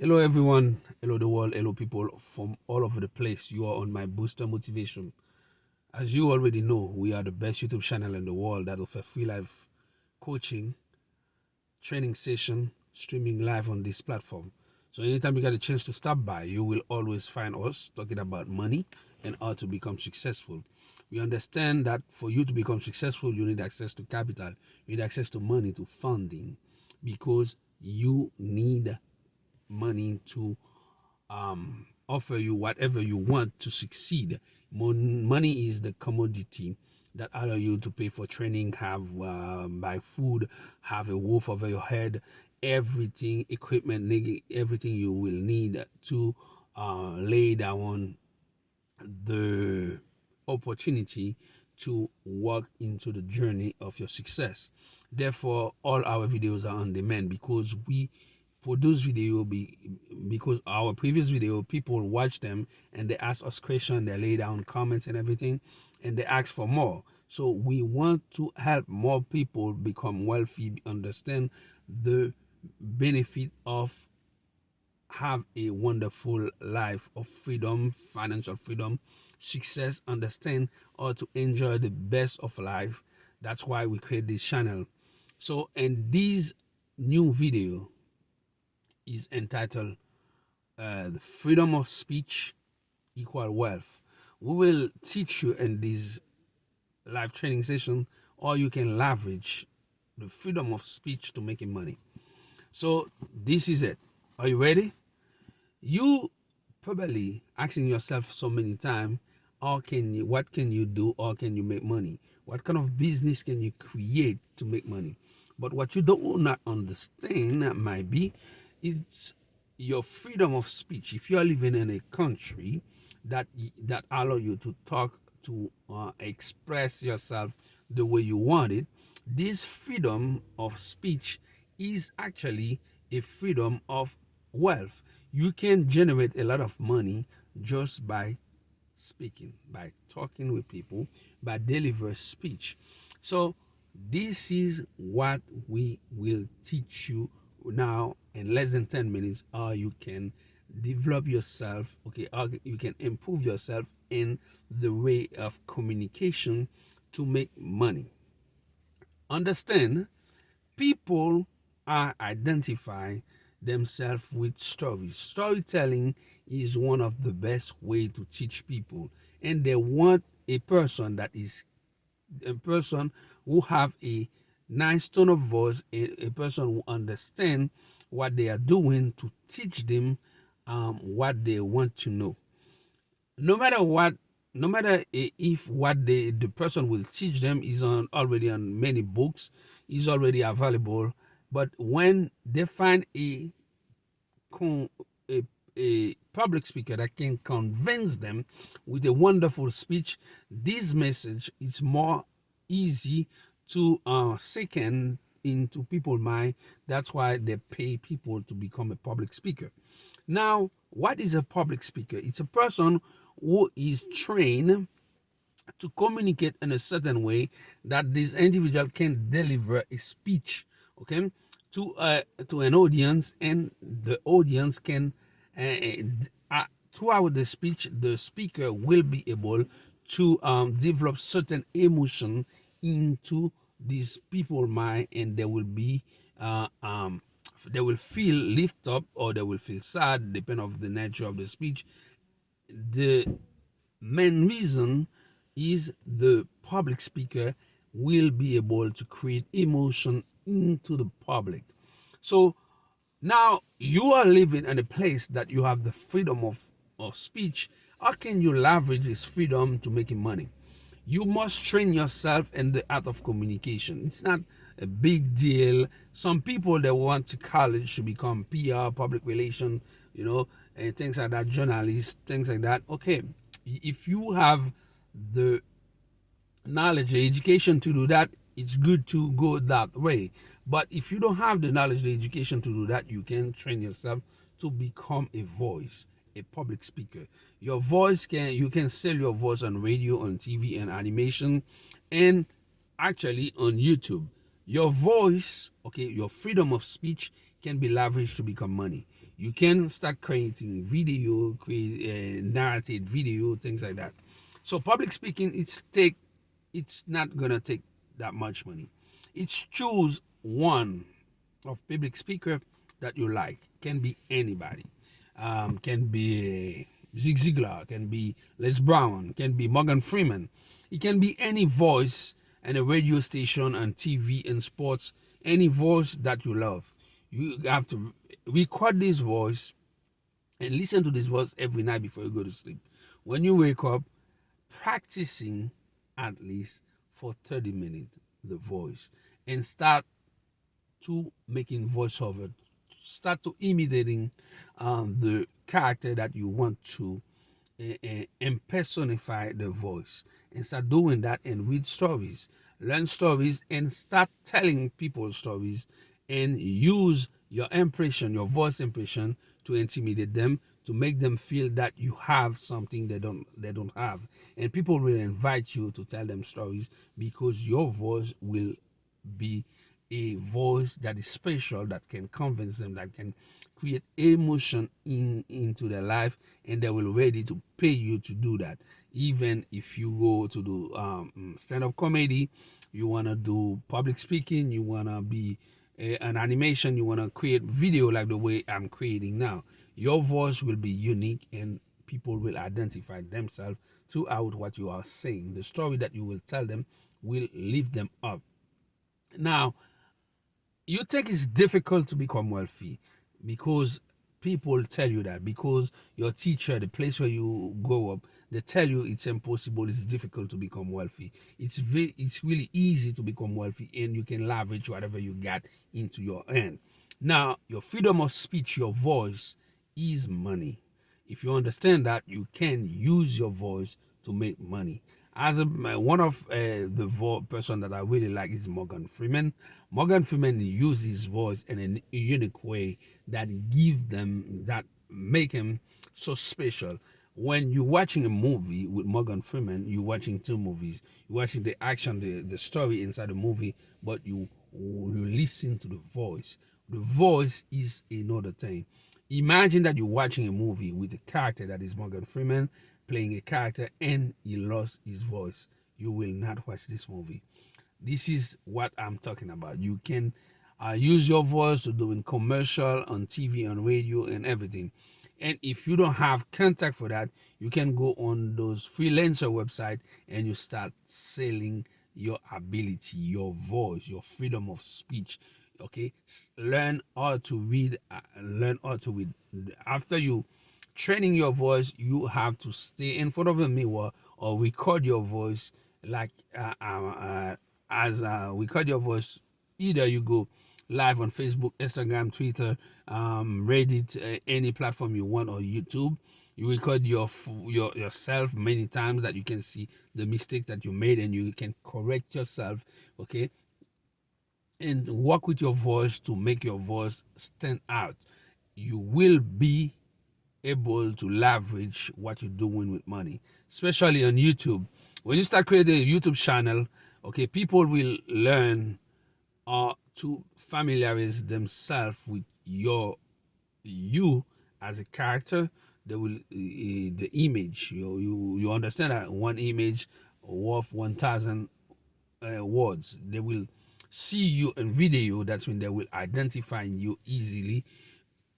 Hello, everyone. Hello, the world. Hello, people from all over the place. You are on my Booster Motivation. As you already know, we are the best YouTube channel in the world that offer free life coaching, training session, streaming live on this platform. So anytime you get a chance to stop by, you will always find us talking about money and how to become successful. We understand that for you to become successful, you need access to capital, you need access to money, to funding, because you need money to offer you whatever you want to succeed. Money is the commodity that allow you to pay for training, have buy food, have a roof over your head, everything, equipment, everything you will need to lay down the opportunity to walk into the journey of your success. Therefore, all our videos are on demand because we produce video because our previous video people watch them and they ask us questions, they lay down comments and everything, and they ask for more. So we want to help more people become wealthy, understand the benefit of have a wonderful life of freedom, financial freedom, success, understand how to enjoy the best of life. That's why we create this channel. So, and this new video is entitled The Freedom of Speech Equal Wealth. We will teach you in this live training session how you can leverage the freedom of speech to making money. So, this is it. Are you ready? You probably asking yourself so many times, what can you do, or can you make money? What kind of business can you create to make money? But what you don't not understand might be, it's your freedom of speech. If you are living in a country that allow you to talk, to express yourself the way you want it, this freedom of speech is actually a freedom of wealth. You can generate a lot of money just by speaking, by talking with people, by deliver speech. So this is what we will teach you now in less than 10 minutes, how you can develop yourself, okay, how you can improve yourself in the way of communication to make money. Understand, people are identifying themselves with stories. Storytelling is one of the best way to teach people, and they want a person who have a nice tone of voice, a person who understand what they are doing to teach them what they want to know. No matter what, no matter if what the person will teach them is on already on many books, is already available, but when they find a, a public speaker that can convince them with a wonderful speech, this message is more easy to second into people's mind. That's why they pay people to become a public speaker. Now, what is a public speaker? It's a person who is trained to communicate in a certain way that this individual can deliver a speech, okay, to an audience, and the audience can throughout the speech, the speaker will be able to develop certain emotion into these people mind, and they will be they will feel lift up or they will feel sad, depending on the nature of the speech. The main reason is the public speaker will be able to create emotion into the public. So now you are living in a place that you have the freedom of speech. How can you leverage this freedom to making money? You must train yourself in the art of communication. It's not a big deal. Some people that want to college to become PR, public relation, and things like that, journalists, things like that. Okay, if you have the knowledge, the education to do that, it's good to go that way. But if you don't have the knowledge, the education to do that, you can train yourself to become a voice, a public speaker. Your voice you can sell your voice on radio, on TV, and animation, and actually on YouTube. Your voice, okay, your freedom of speech can be leveraged to become money. You can start creating video, create narrated video, things like that. So public speaking, it's not gonna take that much money. It's choose one of public speaker that you like. Can be anybody. Can be Zig Ziglar, can be Les Brown, can be Morgan Freeman. It can be any voice and a radio station and TV and sports, any voice that you love. You have to record this voice and listen to this voice every night before you go to sleep. When you wake up, practicing at least for 30 minutes the voice, and start to making voiceover, start to imitating the character that you want to impersonify the voice, and start doing that and read stories, learn stories, and start telling people stories, and use your impression, your voice impression, to intimidate them, to make them feel that you have something they don't have, and people will invite you to tell them stories because your voice will be a voice that is special, that can convince them, that can create emotion into their life, and they will ready to pay you to do that. Even if you go to do stand-up comedy, you want to do public speaking, you want to be an animation, you want to create video like the way I'm creating now, your voice will be unique, and people will identify themselves throughout what you are saying. The story that you will tell them will lift them up. Now, you think it's difficult to become wealthy because people tell you that, because your teacher, the place where you grow up, they tell you it's impossible, it's difficult to become wealthy. It's really easy to become wealthy, and you can leverage whatever you got into your hand. Now, your freedom of speech, your voice, is money. If you understand that, you can use your voice to make money. One of the person that I really like is Morgan Freeman. Morgan Freeman uses his voice in a unique way that make him so special. When you're watching a movie with Morgan Freeman, you're watching two movies. You're watching the action, the story inside the movie, but you listen to the voice. The voice is another thing. Imagine that you're watching a movie with a character that is Morgan Freeman playing a character, and he lost his voice. You will not watch this movie. This is what I'm talking about. You can use your voice to doing commercial on TV, on radio, and everything. And if you don't have contact for that, you can go on those freelancer website and you start selling your ability, your voice, your freedom of speech. Okay, learn how to read. Learn how to read. After you training your voice, you have to stay in front of a mirror or record your voice, like record your voice. Either you go live on Facebook, Instagram, Twitter, Reddit, any platform you want, or YouTube. You record yourself many times, that you can see the mistake that you made, and you can correct yourself. Okay, and work with your voice to make your voice stand out. You will be able to leverage what you're doing with money, especially on YouTube. When you start creating a YouTube channel, okay, people will learn to familiarize themselves with you as a character. They will the image. You understand that one image worth 1,000 words. They will see you in video. That's when they will identify you easily,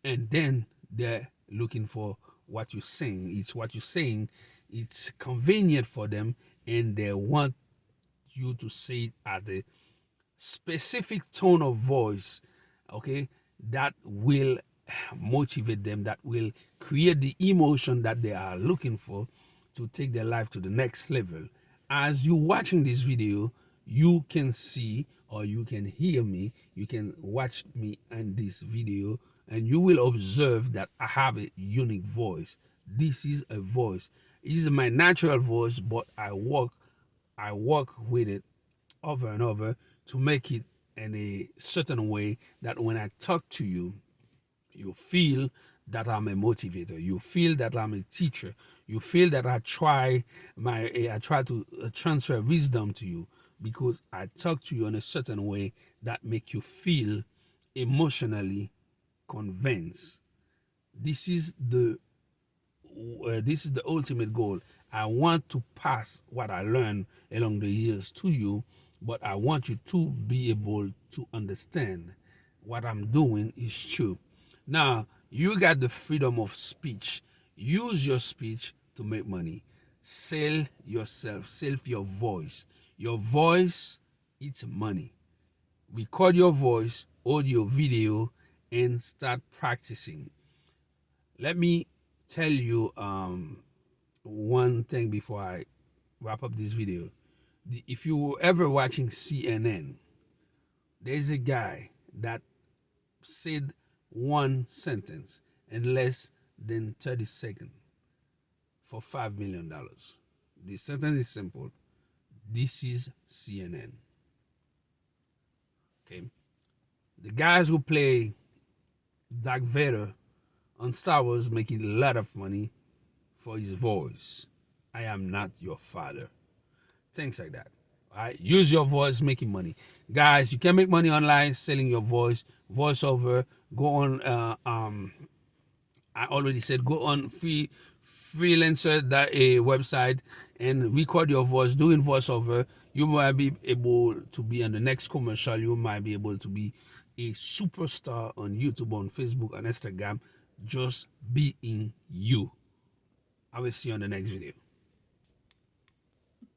and then they're looking for what you're saying. It's what you're saying. It's convenient for them, and they want you to say it at a specific tone of voice, okay, that will motivate them, that will create the emotion that they are looking for to take their life to the next level. As you're watching this video, you can see, or you can hear me, you can watch me in this video, and you will observe that I have a unique voice. This is a voice. It is my natural voice, but I work with it over and over to make it in a certain way that when I talk to you, you feel that I'm a motivator. You feel that I'm a teacher. You feel that I try to transfer wisdom to you, because I talk to you in a certain way that make you feel emotionally convinced. This is the ultimate goal. I want to pass what I learned along the years to you, but I want you to be able to understand what I'm doing is true. Now, you got the freedom of speech. Use your speech to make money. Sell yourself, sell your voice. Your voice, it's money. Record your voice, audio, video, and start practicing. Let me tell you one thing before I wrap up this video. If you were ever watching CNN, there's a guy that said one sentence in less than 30 seconds for $5 million. The sentence is simple. This is CNN. Okay. The guys who play Darth Vader on Star Wars making a lot of money for his voice. I am not your father. Things like that. All right? Use your voice making money. Guys, you can make money online selling your voice, voiceover. Go on I already said go on freelancer a website and record your voice doing voiceover. You might be able to be on the next commercial. You might be able to be a superstar on YouTube, on Facebook, on Instagram, just being you. I will see you on the next video.